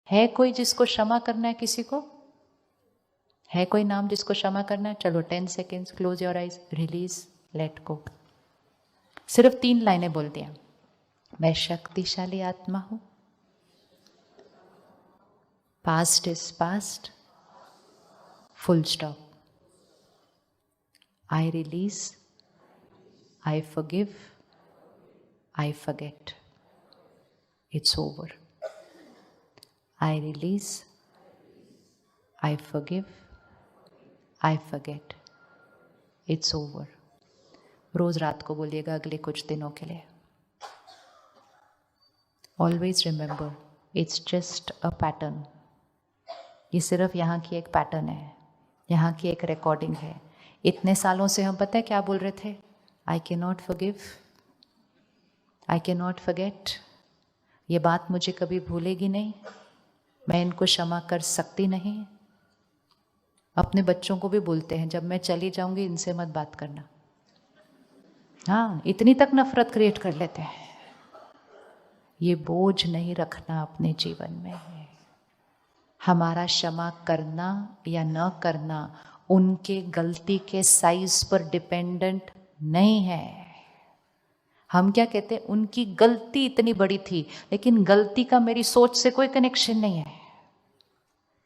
है कोई जिसको क्षमा करना है? किसी को है कोई नाम जिसको क्षमा करना है? चलो 10 seconds, close your eyes, release, let go. सिर्फ 3 लाइनें बोल दिया। मैं शक्तिशाली आत्मा हूं, past is past, full stop. I release, I forgive, I forget, it's over. I release, I forgive, I forget, it's over। रोज रात को बोलिएगा अगले कुछ दिनों के लिए। Always remember, it's just a pattern। ये सिर्फ यहाँ की एक पैटर्न है, यहाँ की एक रिकॉर्डिंग है। इतने सालों से हम पता है क्या बोल रहे थे? I cannot forgive, I cannot forget। ये बात मुझे कभी भूलेगी नहीं, मैं इनको क्षमा कर सकती नहीं। अपने बच्चों को भी बोलते हैं, जब मैं चली जाऊंगी इनसे मत बात करना। हाँ, इतनी तक नफरत क्रिएट कर लेते हैं। ये बोझ नहीं रखना अपने जीवन में। हमारा क्षमा करना या न करना उनके गलती के साइज पर डिपेंडेंट नहीं है। हम क्या कहते हैं? उनकी गलती इतनी बड़ी थी, लेकिन गलती का मेरी सोच से कोई कनेक्शन नहीं है।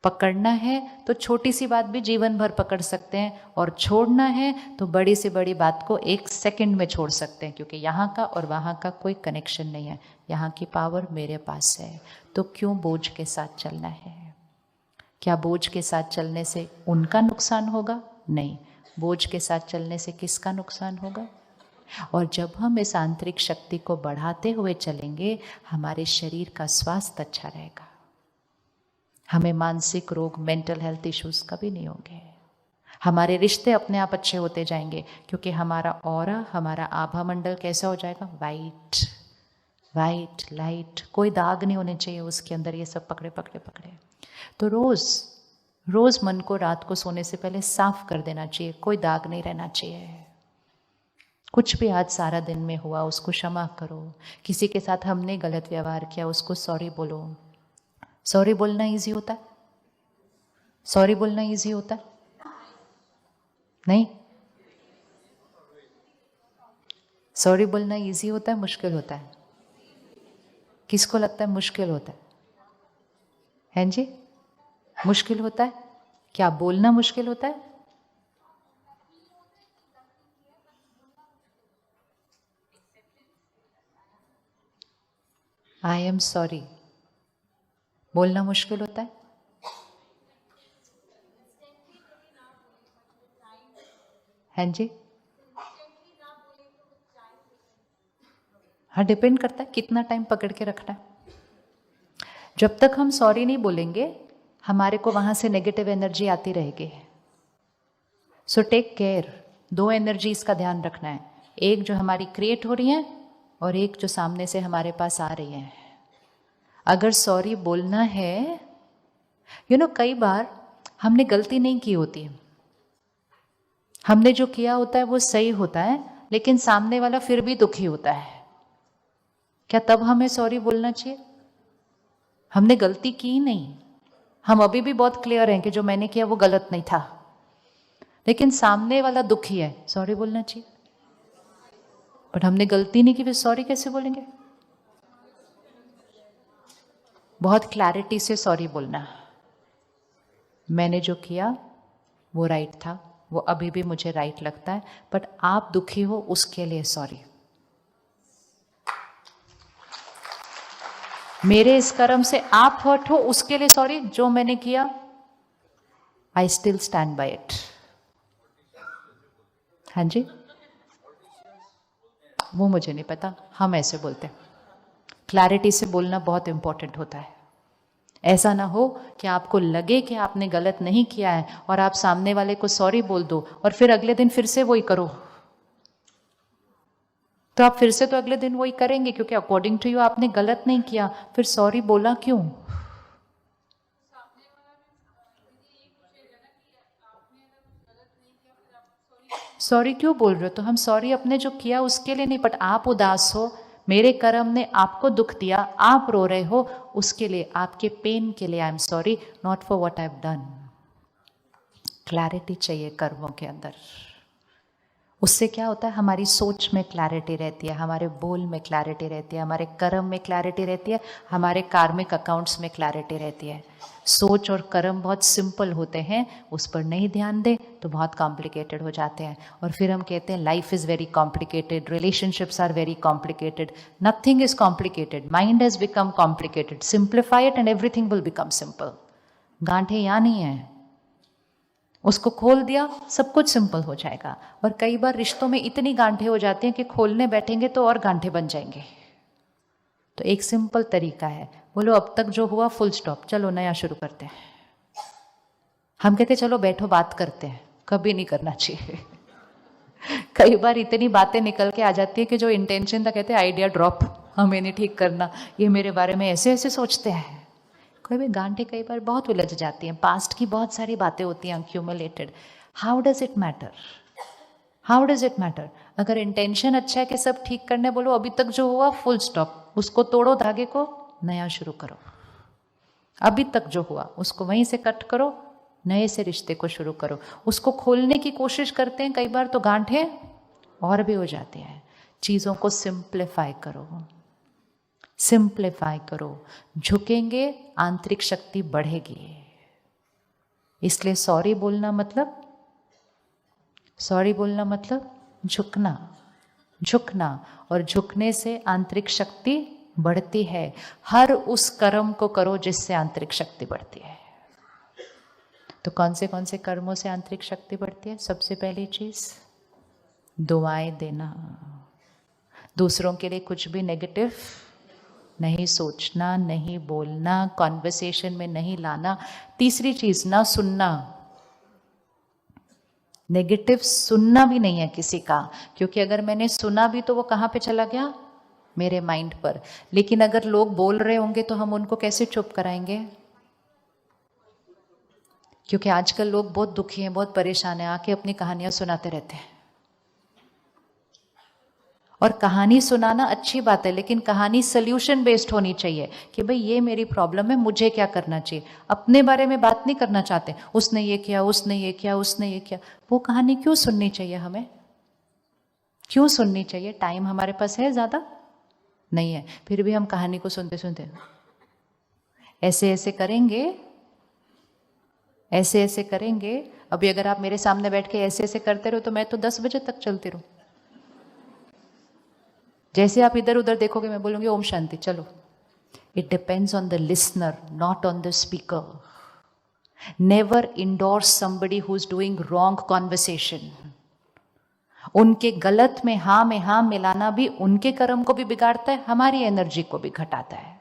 पकड़ना है तो छोटी सी बात भी जीवन भर पकड़ सकते हैं, और छोड़ना है तो बड़ी से बड़ी बात को 1 सेकंड में छोड़ सकते हैं, क्योंकि यहाँ का और वहाँ का कोई कनेक्शन नहीं है। यहाँ की पावर मेरे पास है। तो क्यों बोझ के साथ चलना है? क्या बोझ के साथ चलने से उनका नुकसान होगा? नहीं। बोझ के साथ चलने से किसका नुकसान होगा? और जब हम इस आंतरिक शक्ति को बढ़ाते हुए चलेंगे, हमारे शरीर का स्वास्थ्य अच्छा रहेगा। हमें मानसिक रोग, मेंटल हेल्थ इश्यूज कभी नहीं होंगे। हमारे रिश्ते अपने आप अच्छे होते जाएंगे, क्योंकि हमारा ऑरा, हमारा आभा मंडल कैसा हो जाएगा? White, white light. कोई दाग नहीं होने चाहिए उसके अंदर, ये सब पकड़े पकड़े पकड़े। तो रोज मन को रात को सोने से पहले साफ कर देना चाहिए, कोई दाग नहीं रहना चाहिए। कुछ भी आज सारा दिन में हुआ उसको क्षमा करो। किसी के साथ हमने गलत व्यवहार किया, उसको सॉरी बोलो। सॉरी बोलना इजी होता है? सॉरी बोलना इजी होता है? नहीं। सॉरी बोलना इजी होता है, मुश्किल होता है? किसको लगता है मुश्किल होता है? हैं जी? मुश्किल होता है? क्या बोलना मुश्किल होता है? आई एम सॉरी बोलना मुश्किल होता है? हैं जी? हाँ, डिपेंड करता है कितना टाइम पकड़ के रखना है। जब तक हम सॉरी नहीं बोलेंगे, हमारे को वहां से नेगेटिव एनर्जी आती रहेगी। So take care. 2 एनर्जीज का ध्यान रखना है, एक जो हमारी क्रिएट हो रही है और एक जो सामने से हमारे पास आ रही है। अगर सॉरी बोलना है, कई बार हमने गलती नहीं की होती है, हमने जो किया होता है वो सही होता है, लेकिन सामने वाला फिर भी दुखी होता है। क्या तब हमें सॉरी बोलना चाहिए? हमने गलती की नहीं, हम अभी भी बहुत क्लियर हैं कि जो मैंने किया वो गलत नहीं था, लेकिन सामने वाला दुखी है, सॉरी बोलना चाहिए। बट हमने गलती नहीं की, फिर सॉरी कैसे बोलेंगे? बहुत क्लैरिटी से सॉरी बोलना। मैंने जो किया वो राइट था, वो अभी भी मुझे राइट लगता है, बट आप दुखी हो उसके लिए सॉरी। मेरे इस कर्म से आप हर्ट हो उसके लिए सॉरी। जो मैंने किया I still stand by it. हाँ जी, वो मुझे नहीं पता, हम ऐसे बोलते हैं। क्लैरिटी से बोलना बहुत इंपॉर्टेंट होता है। ऐसा ना हो कि आपको लगे कि आपने गलत नहीं किया है और आप सामने वाले को सॉरी बोल दो और फिर अगले दिन फिर से वही करो। तो आप फिर से तो अगले दिन वही करेंगे, क्योंकि अकॉर्डिंग टू यू आपने गलत नहीं किया, फिर सॉरी बोला क्यों? सॉरी क्यों बोल रहे हो? तो हम सॉरी अपने जो किया उसके लिए नहीं, बट आप उदास हो, मेरे कर्म ने आपको दुख दिया, आप रो रहे हो, उसके लिए, आपके पेन के लिए I am sorry, not for what I have done. Clarity चाहिए कर्मों के अंदर। उससे क्या होता है, हमारी सोच में क्लैरिटी रहती है, हमारे बोल में क्लैरिटी रहती है, हमारे कर्म में क्लैरिटी रहती है, हमारे कार्मिक अकाउंट्स में क्लैरिटी रहती है। सोच और कर्म बहुत सिंपल होते हैं, उस पर नहीं ध्यान दें तो बहुत कॉम्प्लिकेटेड हो जाते हैं। और फिर हम कहते हैं life is very complicated, relationships are very complicated. Nothing is complicated, mind has become complicated. Simplify it and everything will become simple. गांठे यहाँ नहीं है, उसको खोल दिया सब कुछ सिंपल हो जाएगा। और कई बार रिश्तों में इतनी गांठें हो जाती हैं कि खोलने बैठेंगे तो और गांठे बन जाएंगे। तो एक सिंपल तरीका है, बोलो अब तक जो हुआ फुल स्टॉप, चलो नया शुरू करते हैं। हम कहते चलो बैठो बात करते हैं, कभी नहीं करना चाहिए। कई बार इतनी बातें निकल के आ जाती है कि जो इंटेंशन था, कहते आइडिया ड्रॉप, हमें नहीं ठीक करना, ये मेरे बारे में ऐसे ऐसे सोचते हैं। कोई भी गांठें कई बार बहुत उलझ जाती हैं, पास्ट की बहुत सारी बातें होती हैं accumulated. How does it matter, how does it matter? अगर इंटेंशन अच्छा है कि सब ठीक करने, बोलो अभी तक जो हुआ फुल स्टॉप, उसको तोड़ो धागे को, नया शुरू करो। अभी तक जो हुआ उसको वहीं से कट करो, नए से रिश्ते को शुरू करो। उसको खोलने की कोशिश करते हैं कई बार तो गांठें और भी हो जाती हैं। चीज़ों को सिंप्लीफाई करो, सिंप्लीफाई करो। झुकेंगे, आंतरिक शक्ति बढ़ेगी। इसलिए सॉरी बोलना मतलब, सॉरी बोलना मतलब झुकना, झुकना। और झुकने से आंतरिक शक्ति बढ़ती है। हर उस कर्म को करो जिससे आंतरिक शक्ति बढ़ती है। तो कौन से कर्मों से आंतरिक शक्ति बढ़ती है? सबसे पहली चीज दुआएं देना, दूसरों के लिए कुछ भी नेगेटिव नहीं सोचना, नहीं बोलना, कॉन्वर्सेशन में नहीं लाना। तीसरी चीज ना सुनना, नेगेटिव सुनना भी नहीं है किसी का, क्योंकि अगर मैंने सुना भी तो वो कहाँ पे चला गया? मेरे माइंड पर। लेकिन अगर लोग बोल रहे होंगे तो हम उनको कैसे चुप कराएंगे? क्योंकि आजकल लोग बहुत दुखी हैं, बहुत परेशान हैं, आके अपनी कहानियां सुनाते रहते हैं। और कहानी सुनाना अच्छी बात है, लेकिन कहानी सोल्यूशन बेस्ड होनी चाहिए कि भाई ये मेरी प्रॉब्लम है, मुझे क्या करना चाहिए। अपने बारे में बात नहीं करना चाहते, उसने ये किया, उसने ये किया, उसने ये किया। वो कहानी क्यों सुननी चाहिए हमें? क्यों सुननी चाहिए? टाइम हमारे पास है ज़्यादा नहीं है, फिर भी हम कहानी को सुनते सुनते ऐसे ऐसे करेंगे, ऐसे ऐसे करेंगे। अभी अगर आप मेरे सामने बैठ के ऐसे ऐसे करते रहो तो मैं तो 10 बजे तक चलती रहूं। जैसे आप इधर उधर देखोगे मैं बोलूंगी ओम शांति, चलो। It depends on the listener, not on the speaker. Never endorse somebody who is doing wrong conversation. उनके गलत में हाँ मिलाना भी उनके कर्म को भी बिगाड़ता है, हमारी एनर्जी को भी घटाता है।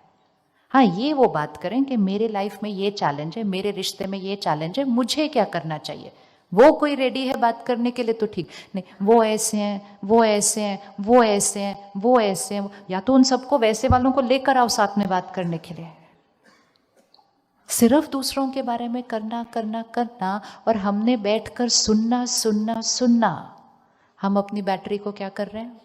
हाँ, ये वो बात करें कि मेरे लाइफ में ये चैलेंज है, मेरे रिश्ते में ये चैलेंज है, मुझे क्या करना चाहिए। वो कोई रेडी है बात करने के लिए तो ठीक, नहीं वो ऐसे हैं, वो ऐसे हैं, वो ऐसे हैं, वो ऐसे हैं, या तो उन सबको वैसे वालों को लेकर आओ साथ में बात करने के लिए। सिर्फ दूसरों के बारे में करना करना करना, और हमने बैठकर सुनना सुनना सुनना। हम अपनी बैटरी को क्या कर रहे हैं?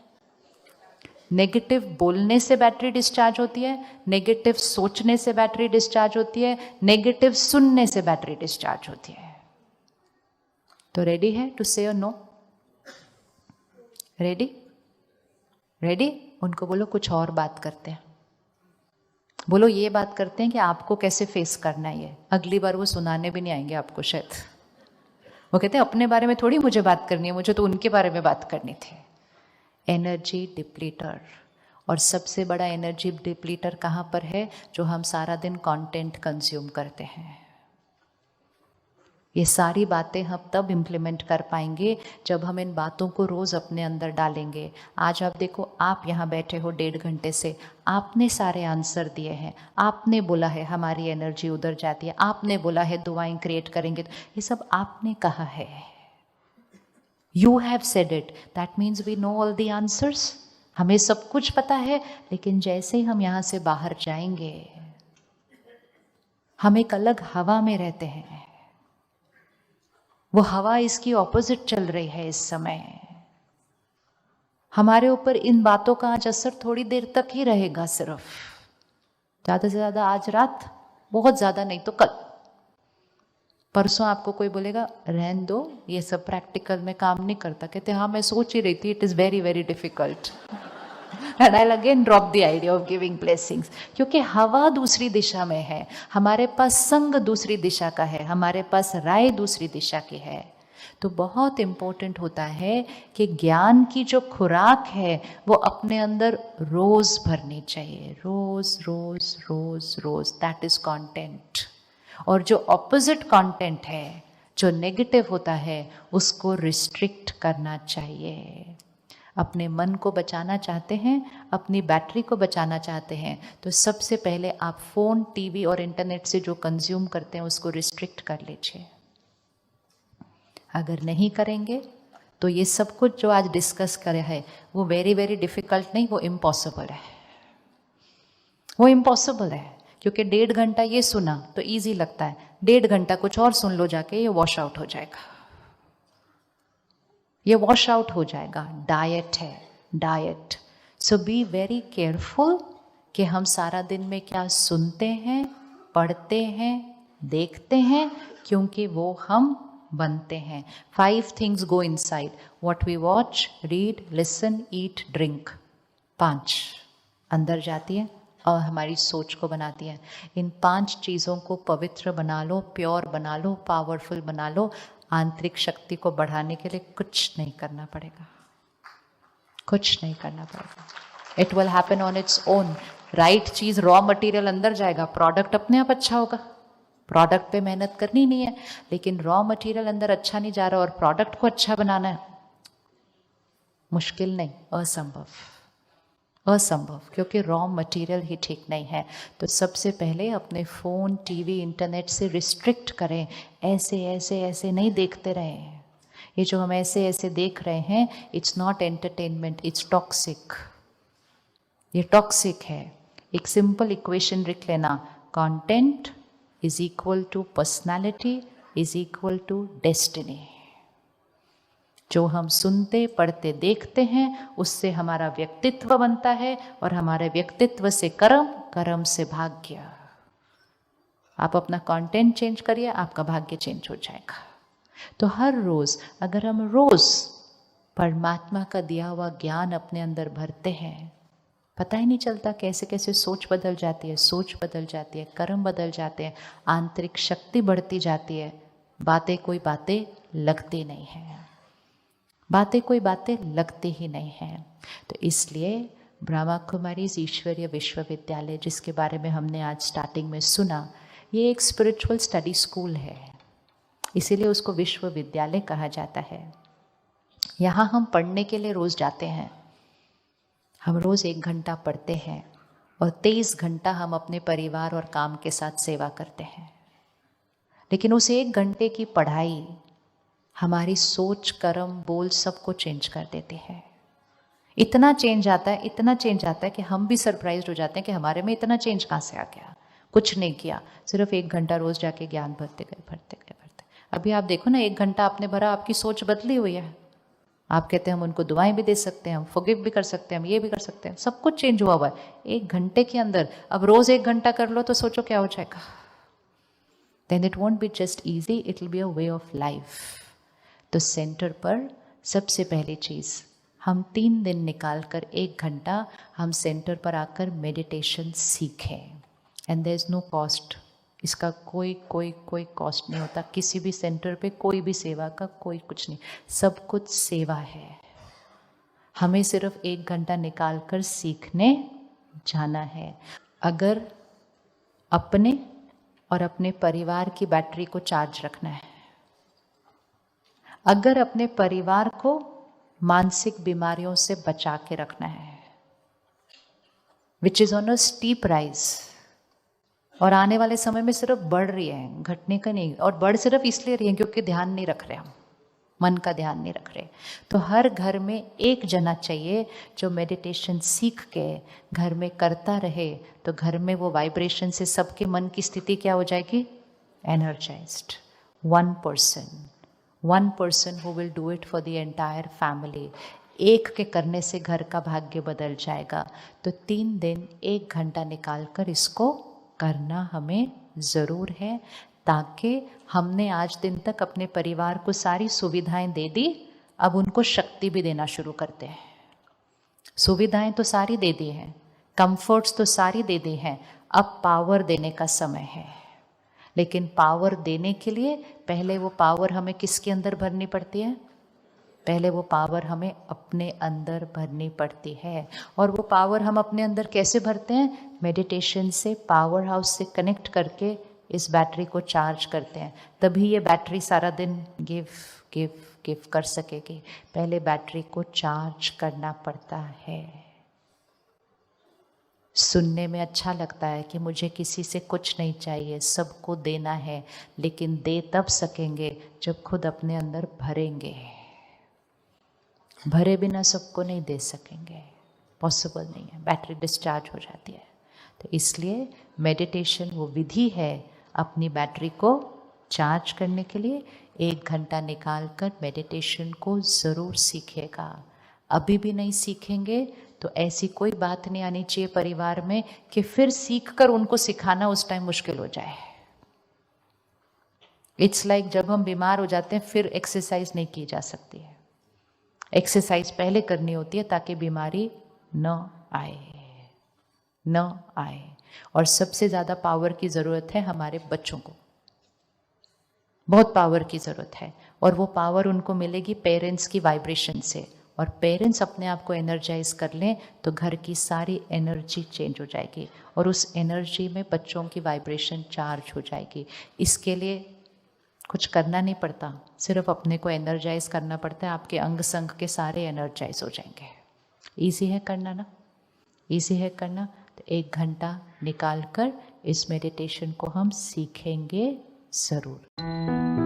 नेगेटिव बोलने से बैटरी डिस्चार्ज होती है, नेगेटिव सोचने से बैटरी डिस्चार्ज होती है, नेगेटिव सुनने से बैटरी डिस्चार्ज होती है। तो रेडी है टू से और नो? रेडी? रेडी? उनको बोलो कुछ और बात करते हैं। बोलो ये बात करते हैं कि आपको कैसे फेस करना है ये। अगली बार वो सुनाने भी नहीं आएंगे आपको शायद। वो कहते हैं अपने बारे में थोड़ी मुझे बात करनी है, मुझे तो उनके बारे में बात करनी थी। एनर्जी डिप्लीटर। और सबसे बड़ा एनर्जी डिप्लीटर कहाँ पर है? जो हम सारा दिन कंटेंट कंज्यूम करते हैं। ये सारी बातें हम तब इम्प्लीमेंट कर पाएंगे जब हम इन बातों को रोज़ अपने अंदर डालेंगे। आज आप देखो, आप यहाँ बैठे हो 1.5 घंटे से, आपने सारे आंसर दिए हैं, आपने बोला है हमारी एनर्जी उधर जाती है, आपने बोला है दुआएं क्रिएट करेंगे, तो ये सब आपने कहा है। You have said it, that means we know all the answers. हमें सब कुछ पता है, लेकिन जैसे ही हम यहाँ से बाहर जाएंगे हम एक अलग हवा में रहते हैं। वो हवा इसकी ऑपोजिट चल रही है इस समय। हमारे ऊपर इन बातों का आज असर थोड़ी देर तक ही रहेगा, सिर्फ ज़्यादा से ज़्यादा आज रात, बहुत ज़्यादा नहीं तो कल। परसों आपको कोई बोलेगा रहन दो, ये सब प्रैक्टिकल में काम नहीं करता, कहते हाँ मैं सोच ही रही थी, it is very very difficult and I again drop the idea of giving blessings, क्योंकि हवा दूसरी दिशा में है, हमारे पास संग दूसरी दिशा का है, हमारे पास राय दूसरी दिशा की है। तो बहुत इम्पोर्टेंट होता है कि ज्ञान की जो खुराक है वो अपने अंदर रोज भरनी चाहिए, रोज रोज रोज रोज, दैट इज कंटेंट। और जो ऑपोजिट कंटेंट है, जो नेगेटिव होता है, उसको रिस्ट्रिक्ट करना चाहिए। अपने मन को बचाना चाहते हैं, अपनी बैटरी को बचाना चाहते हैं, तो सबसे पहले आप फ़ोन, टीवी और इंटरनेट से जो कंज्यूम करते हैं उसको रिस्ट्रिक्ट कर लीजिए। अगर नहीं करेंगे तो ये सब कुछ जो आज डिस्कस करे है वो वेरी वेरी डिफ़िकल्ट नहीं, वो इम्पॉसिबल है, वो इम्पॉसिबल है। क्योंकि 1.5 घंटा ये सुना तो इजी लगता है, 1.5 घंटा कुछ और सुन लो जाके, ये वॉश आउट हो जाएगा, ये वॉश आउट हो जाएगा। डाइट है, diet. So be very careful कि हम सारा दिन में क्या सुनते हैं, पढ़ते हैं, देखते हैं, क्योंकि वो हम बनते हैं। 5 things go inside, what we watch, read, listen, eat, drink। 5 अंदर जाती है और हमारी सोच को बनाती है। इन 5 चीज़ों को पवित्र बना लो, प्योर बना लो, पावरफुल बना लो। आंतरिक शक्ति को बढ़ाने के लिए कुछ नहीं करना पड़ेगा, कुछ नहीं करना पड़ेगा। It will happen on its own. Right cheese, raw material अंदर जाएगा, प्रोडक्ट अपने आप अच्छा होगा। प्रोडक्ट पे मेहनत करनी नहीं है, लेकिन रॉ मटेरियल अंदर अच्छा नहीं जा रहा और प्रोडक्ट को अच्छा बनाना है, मुश्किल नहीं, असंभव, असंभव, क्योंकि रॉ मटेरियल ही ठीक नहीं है। तो सबसे पहले अपने फ़ोन, टीवी, इंटरनेट से रिस्ट्रिक्ट करें। ऐसे ऐसे ऐसे नहीं देखते रहें। ये जो हम ऐसे ऐसे देख रहे हैं, it's not entertainment, it's toxic, ये टॉक्सिक है। एक सिंपल इक्वेशन लिख लेना, content is equal to personality is equal to destiny। जो हम सुनते, पढ़ते, देखते हैं, उससे हमारा व्यक्तित्व बनता है, और हमारे व्यक्तित्व से कर्म, कर्म से भाग्य। आप अपना कंटेंट चेंज करिए, आपका भाग्य चेंज हो जाएगा। तो हर रोज अगर हम रोज परमात्मा का दिया हुआ ज्ञान अपने अंदर भरते हैं, पता ही नहीं चलता कैसे कैसे सोच बदल जाती है, सोच बदल जाती है, कर्म बदल जाते हैं, आंतरिक शक्ति बढ़ती जाती है। बातें कोई बातें लगती नहीं हैं, बातें कोई बातें लगती ही नहीं हैं। तो इसलिए ब्रह्मा कुमारी ईश्वरीय विश्वविद्यालय, जिसके बारे में हमने आज स्टार्टिंग में सुना, ये एक स्पिरिचुअल स्टडी स्कूल है, इसीलिए उसको विश्वविद्यालय कहा जाता है। यहाँ हम पढ़ने के लिए रोज़ जाते हैं, हम रोज़ 1 घंटा पढ़ते हैं और 23 घंटा हम अपने परिवार और काम के साथ सेवा करते हैं। लेकिन उस 1 घंटे की पढ़ाई हमारी सोच, कर्म, बोल सबको चेंज कर देती है। इतना चेंज आता है, इतना चेंज आता है कि हम भी सरप्राइज हो जाते हैं कि हमारे में इतना चेंज कहाँ से आ गया। कुछ नहीं किया, सिर्फ 1 घंटा रोज़ जाके ज्ञान भरते गए, भरते गए, भरते। अभी आप देखो ना, 1 घंटा आपने भरा, आपकी सोच बदली हुई है। आप कहते हैं हम उनको दुआएं भी दे सकते हैं, हम फॉरगिव भी कर सकते हैं, हम ये भी कर सकते हैं, सब कुछ चेंज हुआ हुआ है 1 घंटे के अंदर। अब रोज 1 घंटा कर लो तो सोचो क्या हो जाएगा। Then it won't be just easy, it will be a way of life. तो सेंटर पर सबसे पहली चीज, हम 3 दिन निकाल कर 1 घंटा हम सेंटर पर आकर मेडिटेशन सीखें। And there is no cost, इसका कोई कॉस्ट नहीं होता। किसी भी सेंटर पे कोई भी सेवा का कोई कुछ नहीं, सब कुछ सेवा है। हमें सिर्फ 1 घंटा निकाल कर सीखने जाना है। अगर अपने और अपने परिवार की बैटरी को चार्ज रखना है, अगर अपने परिवार को मानसिक बीमारियों से बचा के रखना है, which is on a steep rise, और आने वाले समय में सिर्फ बढ़ रही है, घटने का नहीं। और बढ़ सिर्फ इसलिए रही है क्योंकि ध्यान नहीं रख रहे, हम मन का ध्यान नहीं रख रहे। तो हर घर में एक जना चाहिए जो मेडिटेशन सीख के घर में करता रहे, तो घर में वो वाइब्रेशन से सबके मन की स्थिति क्या हो जाएगी, energised. one person who will do it for the entire family। एक के करने से घर का भाग्य बदल जाएगा। तो 3 दिन 1 घंटा निकाल कर इसको करना हमें ज़रूर है, ताकि हमने आज दिन तक अपने परिवार को सारी सुविधाएं दे दी, अब उनको शक्ति भी देना शुरू करते हैं। सुविधाएं तो सारी दे दी हैं, कंफर्ट्स तो सारी दे दी हैं, अब पावर देने का समय है। लेकिन पावर देने के लिए पहले वो पावर हमें किसके अंदर भरनी पड़ती है? पहले वो पावर हमें अपने अंदर भरनी पड़ती है। और वो पावर हम अपने अंदर कैसे भरते हैं? मेडिटेशन से, पावर हाउस से कनेक्ट करके इस बैटरी को चार्ज करते हैं, तभी ये बैटरी सारा दिन गिव गिव गिव कर सकेगी। पहले बैटरी को चार्ज करना पड़ता है। सुनने में अच्छा लगता है कि मुझे किसी से कुछ नहीं चाहिए, सबको देना है, लेकिन दे तब सकेंगे जब खुद अपने अंदर भरेंगे। भरे बिना सबको नहीं दे सकेंगे, पॉसिबल नहीं है, बैटरी डिस्चार्ज हो जाती है। तो इसलिए मेडिटेशन वो विधि है अपनी बैटरी को चार्ज करने के लिए। 1 घंटा निकाल कर मेडिटेशन को ज़रूर सीखेगा। अभी भी नहीं सीखेंगे तो ऐसी कोई बात नहीं आनी चाहिए परिवार में कि फिर सीख कर उनको सिखाना उस टाइम मुश्किल हो जाए। इट्स लाइक जब हम बीमार हो जाते हैं फिर एक्सरसाइज नहीं की जा सकती है। एक्सरसाइज पहले करनी होती है ताकि बीमारी न आए। और सबसे ज़्यादा पावर की ज़रूरत है हमारे बच्चों को, बहुत पावर की ज़रूरत है। और वो पावर उनको मिलेगी पेरेंट्स की वाइब्रेशन से। और पेरेंट्स अपने आप को एनर्जाइज कर लें तो घर की सारी एनर्जी चेंज हो जाएगी और उस एनर्जी में बच्चों की वाइब्रेशन चार्ज हो जाएगी। इसके लिए कुछ करना नहीं पड़ता, सिर्फ अपने को एनर्जाइज करना पड़ता है। आपके अंग संग के सारे एनर्जाइज हो जाएंगे। ईजी है करना ना? ईजी है करना। तो 1 घंटा निकाल कर इस मेडिटेशन को हम सीखेंगे ज़रूर।